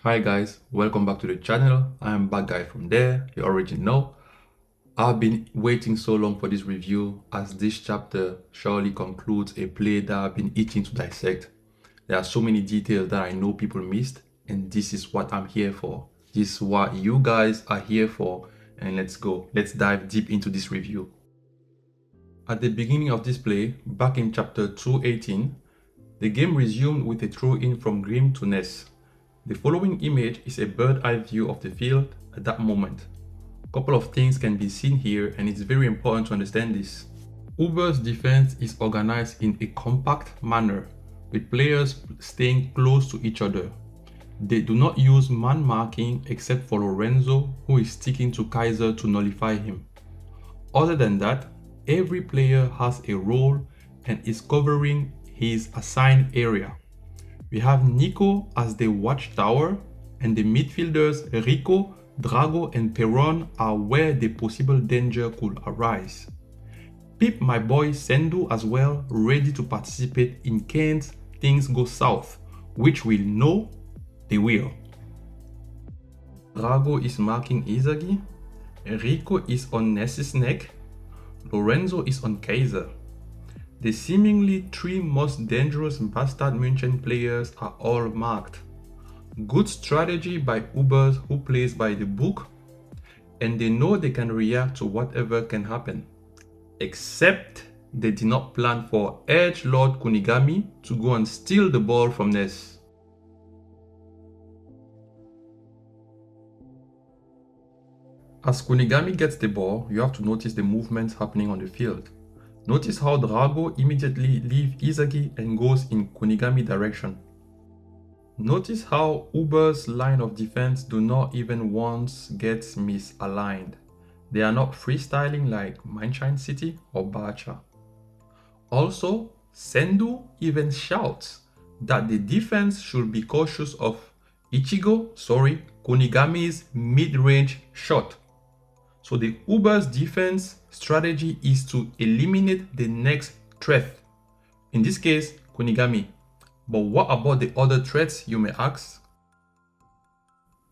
Hi guys, welcome back to the channel. I am Bad Guy from there, you already know. I've been waiting so long for this review as this chapter surely concludes a play that I've been itching to dissect. There are so many details that I know people missed, and this is what I'm here for. This is what you guys are here for, and let's go. Let's dive deep into this review. At the beginning of this play, back in chapter 218, the game resumed with a throw-in from Grimm to Ness. The following image is a bird's-eye view of the field at that moment. A couple of things can be seen here, and it's very important to understand this. Uber's defense is organized in a compact manner, with players staying close to each other. They do not use man marking except for Lorenzo, who is sticking to Kaiser to nullify him. Other than that, every player has a role and is covering his assigned area. We have Nico as the watchtower, and the midfielders Rico, Drago and Perron are where the possible danger could arise. Pip my boy Sendu as well, ready to participate in case things go south, which we'll know they will. Drago is marking Isagi, Rico is on Ness's neck, Lorenzo is on Kaiser. The seemingly three most dangerous Bastard München players are all marked. Good strategy by Ubers who plays by the book, and they know they can react to whatever can happen. Except they did not plan for Edgelord Kunigami to go and steal the ball from Ness. As Kunigami gets the ball, you have to notice the movements happening on the field. Notice how Drago immediately leaves Isagi and goes in Kunigami direction. Notice how Uber's line of defense do not even once get misaligned. They are not freestyling like Mindshine City or Bacha. Also, Sendu even shouts that the defense should be cautious of Kunigami's mid-range shot. So the Uber's defense strategy is to eliminate the next threat. In this case, Kunigami. But what about the other threats, you may ask?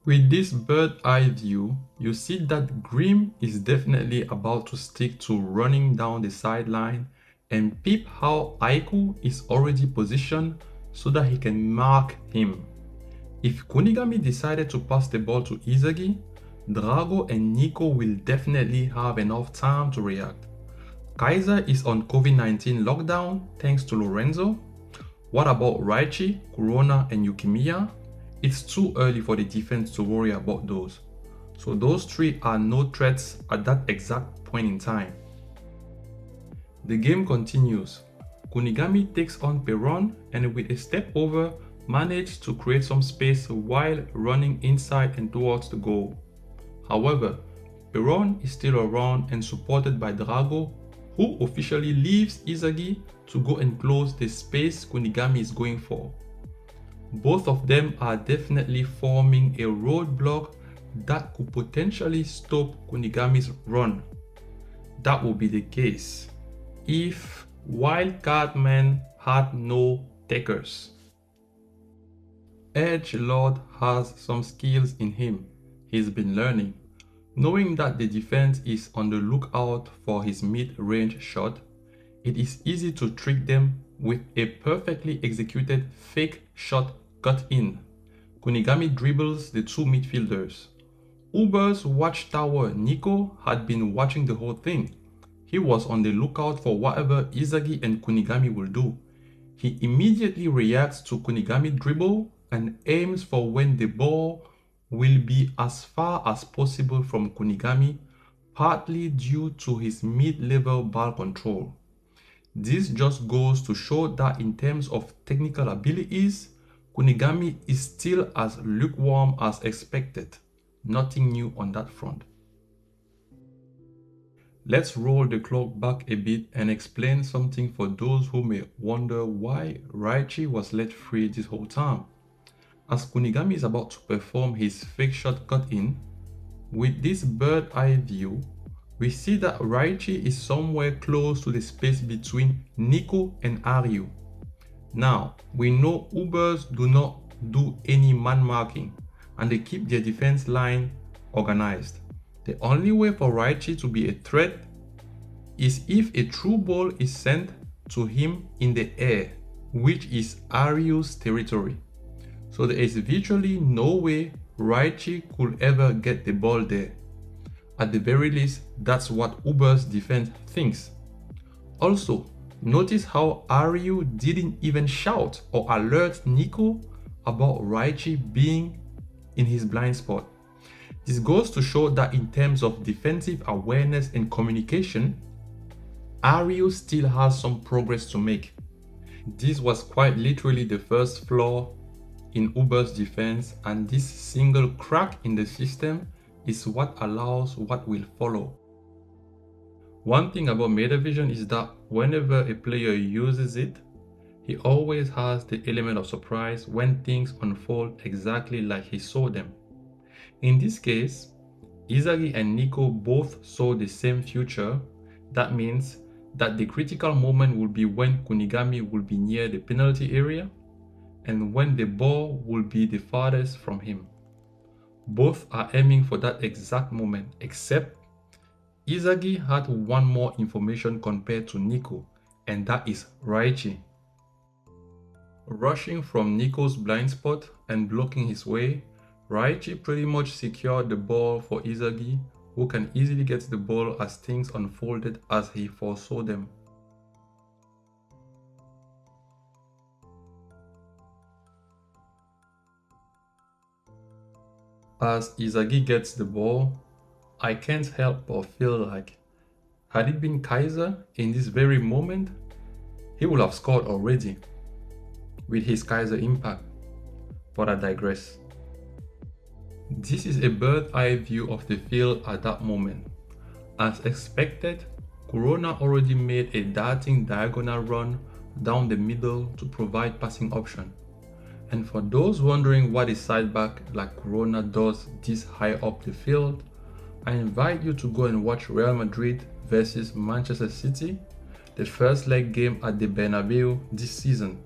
With this bird's eye view, you see that Grimm is definitely about to stick to running down the sideline and peep how Aiku is already positioned so that he can mark him. If Kunigami decided to pass the ball to Isagi, Drago and Nico will definitely have enough time to react. Kaiser is on COVID-19 lockdown thanks to Lorenzo. What about Raichi, Corona and Yukimiya? It's too early for the defense to worry about those. So those three are no threats at that exact point in time. The game continues. Kunigami takes on Perron and with a step over managed to create some space while running inside and towards the goal. However, Perron is still around and supported by Drago, who officially leaves Isagi to go and close the space Kunigami is going for. Both of them are definitely forming a roadblock that could potentially stop Kunigami's run. That would be the case if Wildcard Man had no takers. Edgelord has some skills in him. He's been learning. Knowing that the defense is on the lookout for his mid-range shot, it is easy to trick them with a perfectly executed fake shot cut in. Kunigami dribbles the two midfielders. Uber's watchtower Nico had been watching the whole thing. He was on the lookout for whatever Isagi and Kunigami will do. He immediately reacts to Kunigami dribble and aims for when the ball will be as far as possible from Kunigami, partly due to his mid-level ball control. This just goes to show that in terms of technical abilities, Kunigami is still as lukewarm as expected. Nothing new on that front. Let's roll the clock back a bit and explain something for those who may wonder why Raichi was let free this whole time. As Kunigami is about to perform his fake shot cut in, with this bird's eye view, we see that Raichi is somewhere close to the space between Nico and Aryu. Now, we know Ubers do not do any man marking, and they keep their defense line organized. The only way for Raichi to be a threat is if a through ball is sent to him in the air, which is Aryu's territory. So there is virtually no way Raichi could ever get the ball there. At the very least, that's what Uber's defense thinks. Also, notice how Aryu didn't even shout or alert Nico about Raichi being in his blind spot. This goes to show that in terms of defensive awareness and communication, Aryu still has some progress to make. This was quite literally the first flaw in Uber's defense, and this single crack in the system is what allows what will follow. One thing about Metavision is that whenever a player uses it, he always has the element of surprise when things unfold exactly like he saw them. In this case, Isagi and Nico both saw the same future. That means that the critical moment will be when Kunigami will be near the penalty area and when the ball will be the farthest from him. Both are aiming for that exact moment, except Isagi had one more information compared to Nico, and that is Raichi. Rushing from Nico's blind spot and blocking his way, Raichi pretty much secured the ball for Isagi, who can easily get the ball as things unfolded as he foresaw them. As Isagi gets the ball, I can't help but feel like, had it been Kaiser in this very moment, he would have scored already with his Kaiser impact, but I digress. This is a bird's eye view of the field at that moment. As expected, Corona already made a darting diagonal run down the middle to provide passing option. And for those wondering what a sideback like Corona does this high up the field, I invite you to go and watch Real Madrid versus Manchester City, the first leg game at the Bernabeu this season.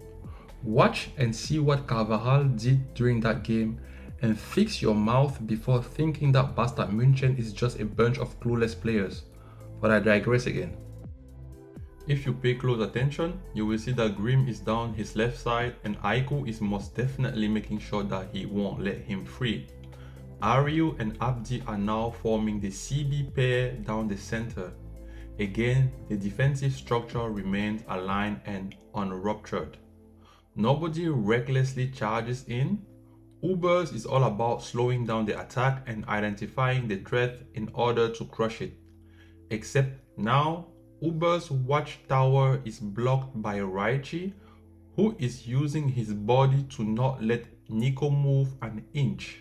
Watch and see what Carvajal did during that game and fix your mouth before thinking that Bastard München is just a bunch of clueless players. But I digress again. If you pay close attention, you will see that Grim is down his left side and Aiku is most definitely making sure that he won't let him free. Aryu and Abdi are now forming the CB pair down the center. Again, the defensive structure remains aligned and unruptured. Nobody recklessly charges in. Ubers is all about slowing down the attack and identifying the threat in order to crush it. Except now, Uber's watchtower is blocked by Raichi, who is using his body to not let Nico move an inch.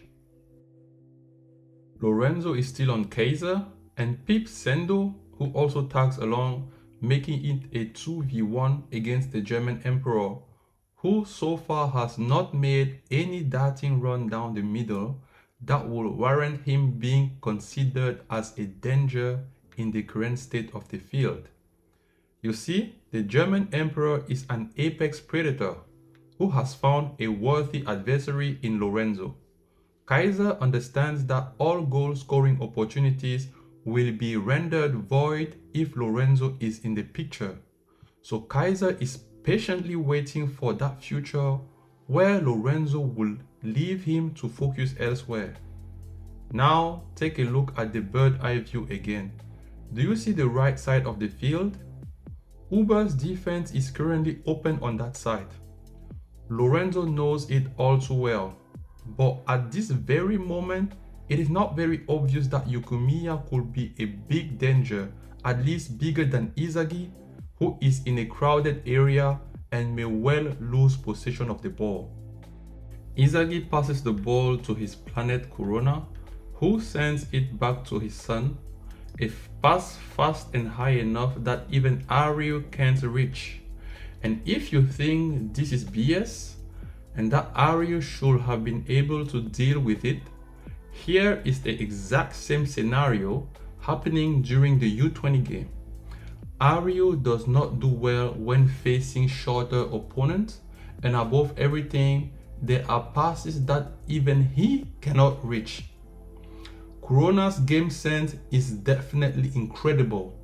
Lorenzo is still on Kaiser, and Pip Sendo, who also tags along, making it a 2v1 against the German Emperor, who so far has not made any darting run down the middle that will warrant him being considered as a danger in the current state of the field. You see, the German Emperor is an apex predator who has found a worthy adversary in Lorenzo. Kaiser understands that all goal-scoring opportunities will be rendered void if Lorenzo is in the picture. So Kaiser is patiently waiting for that future where Lorenzo will leave him to focus elsewhere. Now take a look at the bird eye view again. Do you see the right side of the field? Uber's defense is currently open on that side. Lorenzo knows it all too well, but at this very moment, it is not very obvious that Yukumiya could be a big danger, at least bigger than Isagi, who is in a crowded area and may well lose possession of the ball. Isagi passes the ball to his planet Corona, who sends it back to his son. A pass fast and high enough that even Aryu can't reach. And if you think this is BS, and that Aryu should have been able to deal with it, here is the exact same scenario happening during the U20 game. Aryu does not do well when facing shorter opponents, and above everything, there are passes that even he cannot reach. Kurona's game sense is definitely incredible.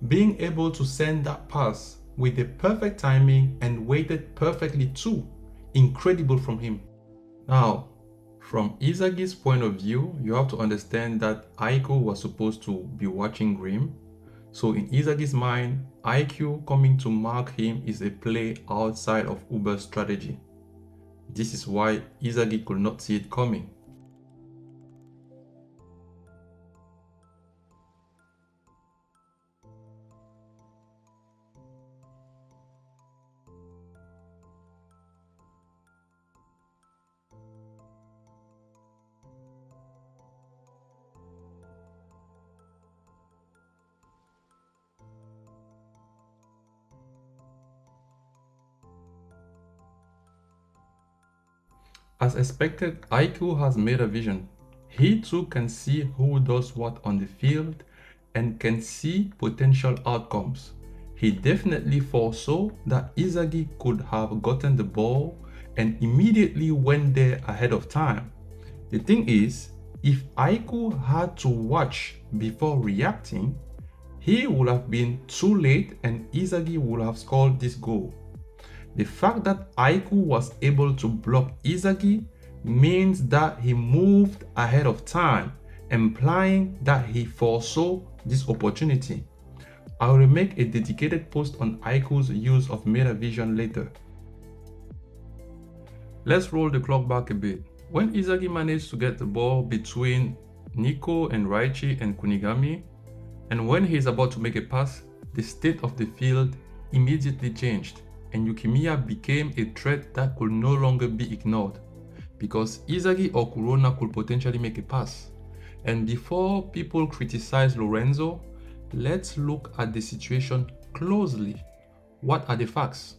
Being able to send that pass with the perfect timing and weighted perfectly too, incredible from him. Now, from Isagi's point of view, you have to understand that Aiku was supposed to be watching Grim. So in Isagi's mind, IQ coming to mark him is a play outside of Uber's strategy. This is why Isagi could not see it coming. As expected, IQ has made a vision. He too can see who does what on the field and can see potential outcomes. He definitely foresaw that Isagi could have gotten the ball and immediately went there ahead of time. The thing is, if Aiku had to watch before reacting, he would have been too late and Isagi would have scored this goal. The fact that Aiku was able to block Isagi means that he moved ahead of time, implying that he foresaw this opportunity. I will make a dedicated post on Aiku's use of meta vision later. Let's roll the clock back a bit. When Isagi managed to get the ball between Nico and Raichi and Kunigami, and when he is about to make a pass, the state of the field immediately changed, and Yukimiya became a threat that could no longer be ignored, because Isagi or Kurona could potentially make a pass. And before people criticize Lorenzo, let's look at the situation closely. What are the facts?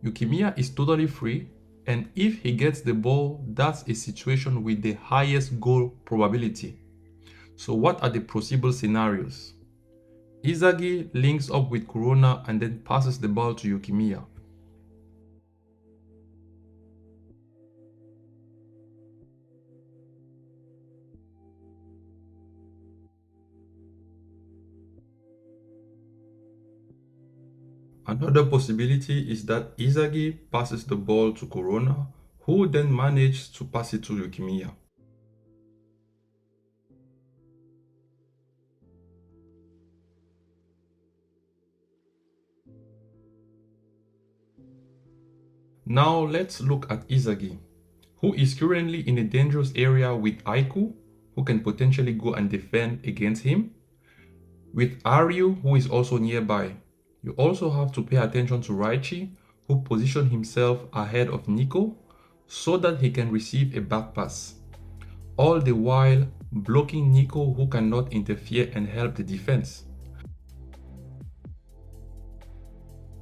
Yukimiya is totally free, and if he gets the ball, that's a situation with the highest goal probability. So what are the possible scenarios? Isagi links up with Kurona and then passes the ball to Yukimiya. Another possibility is that Isagi passes the ball to Kurona, who then manages to pass it to Yukimiya. Now let's look at Isagi, who is currently in a dangerous area with Aiku, who can potentially go and defend against him, with Aryu, who is also nearby. You also have to pay attention to Raichi, who positioned himself ahead of Nico so that he can receive a back pass, all the while blocking Nico, who cannot interfere and help the defense.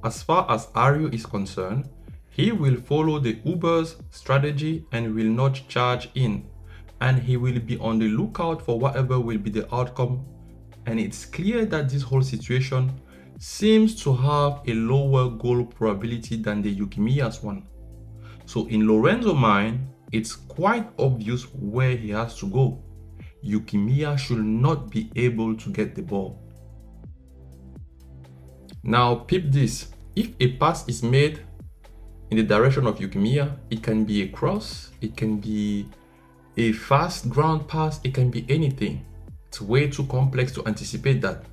As far as Aryu is concerned, he will follow the Uber's strategy and will not charge in, and he will be on the lookout for whatever will be the outcome, and it's clear that this whole situation seems to have a lower goal probability than the Yukimiya's one. So in Lorenzo's mind, it's quite obvious where he has to go. Yukimiya should not be able to get the ball. Now peep this, if a pass is made in the direction of Yukimiya, it can be a cross, it can be a fast ground pass, it can be anything. It's way too complex to anticipate that.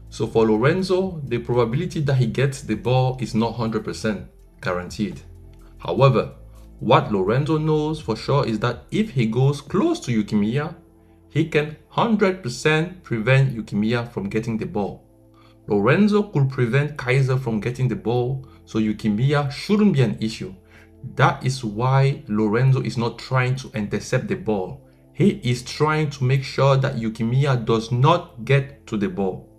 So for Lorenzo, the probability that he gets the ball is not 100% guaranteed. However, what Lorenzo knows for sure is that if he goes close to Yukimiya, he can 100% prevent Yukimiya from getting the ball. Lorenzo could prevent Kaiser from getting the ball, so Yukimiya shouldn't be an issue. That is why Lorenzo is not trying to intercept the ball. He is trying to make sure that Yukimiya does not get to the ball.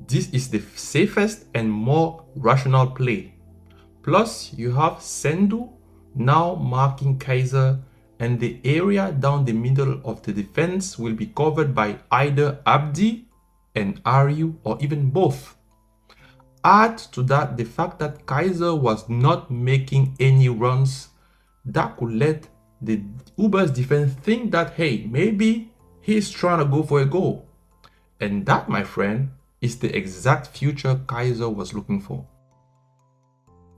This is the safest and more rational play. Plus, you have Sendu now marking Kaiser, and the area down the middle of the defense will be covered by either Abdi and Aryu or even both. Add to that the fact that Kaiser was not making any runs that could let the Uber's defense think that, hey, maybe he's trying to go for a goal. And that, my friend, is the exact future Kaiser was looking for.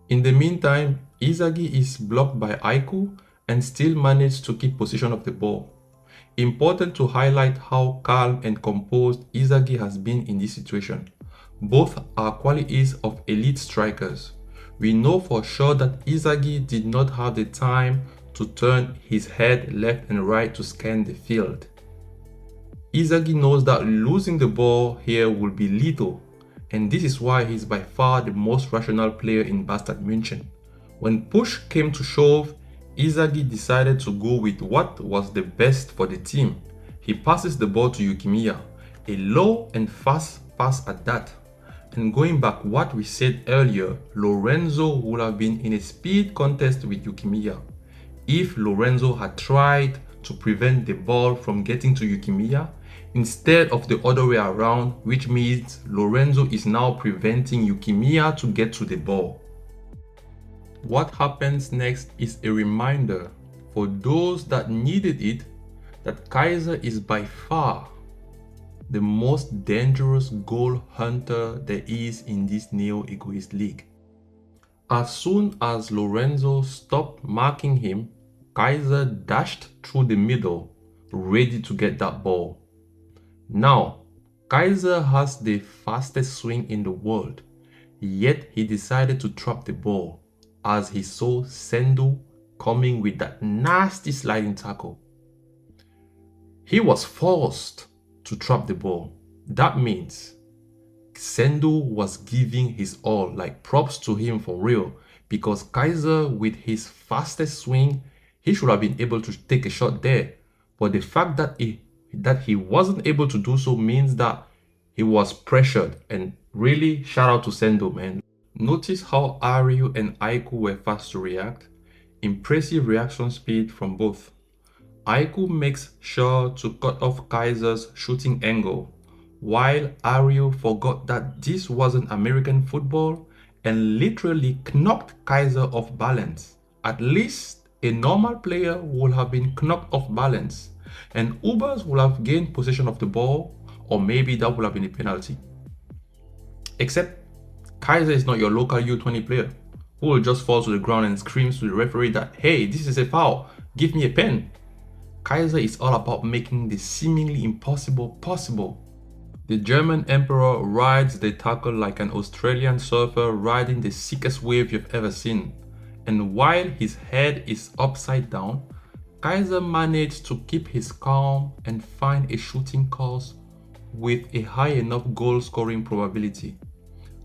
In the meantime, Isagi is blocked by Aiku and still managed to keep possession of the ball. Important to highlight how calm and composed Isagi has been in this situation. Both are qualities of elite strikers. We know for sure that Isagi did not have the time to turn his head left and right to scan the field. Isagi knows that losing the ball here will be lethal, and this is why he's by far the most rational player in Bastard München. When push came to shove, Isagi decided to go with what was the best for the team. He passes the ball to Yukimiya, a low and fast pass at that. And going back what we said earlier, Lorenzo would have been in a speed contest with Yukimiya. If Lorenzo had tried to prevent the ball from getting to Yukimiya, instead of the other way around, which means Lorenzo is now preventing Yukimiya to get to the ball. What happens next is a reminder for those that needed it that Kaiser is by far the most dangerous goal hunter there is in this neo-egoist league. As soon as Lorenzo stopped marking him, Kaiser dashed through the middle, ready to get that ball. Now, Kaiser has the fastest swing in the world, yet he decided to trap the ball as he saw Sendo coming with that nasty sliding tackle. He was forced to trap the ball. That means Sendo was giving his all, like props to him for real, because Kaiser with his fastest swing, he should have been able to take a shot there. But the fact that he wasn't able to do so means that he was pressured, and really shout out to Sendo, man. Notice how Aryu and Aiku were fast to react. Impressive reaction speed from both. Aiku makes sure to cut off Kaiser's shooting angle, while Aryu forgot that this wasn't American football and literally knocked Kaiser off balance. At least a normal player would have been knocked off balance, and Ubers would have gained possession of the ball, or maybe that would have been a penalty. Except Kaiser is not your local U20 player who will just fall to the ground and screams to the referee that, hey, this is a foul, give me a pen. Kaiser is all about making the seemingly impossible possible. The German emperor rides the tackle like an Australian surfer riding the sickest wave you've ever seen. And while his head is upside down, Kaiser managed to keep his calm and find a shooting course with a high enough goal scoring probability.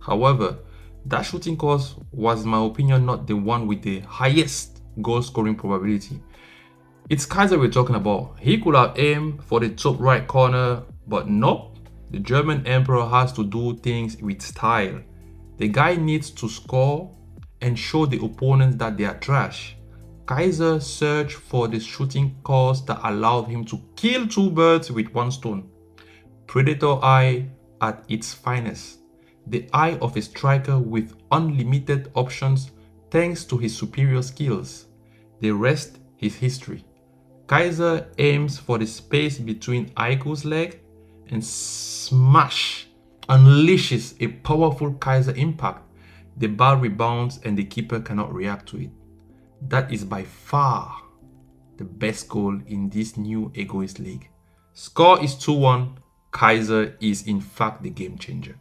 However, that shooting course was, in my opinion, not the one with the highest goal scoring probability. It's Kaiser we're talking about. He could have aimed for the top right corner, but nope. The German emperor has to do things with style. The guy needs to score and show the opponents that they are trash. Kaiser searched for the shooting course that allowed him to kill two birds with one stone. Predator eye at its finest. The eye of a striker with unlimited options thanks to his superior skills. The rest is history. Kaiser aims for the space between Aiku's leg and unleashes a powerful Kaiser impact. The ball rebounds and the keeper cannot react to it. That is by far the best goal in this new egoist league. Score is 2-1. Kaiser is in fact the game changer.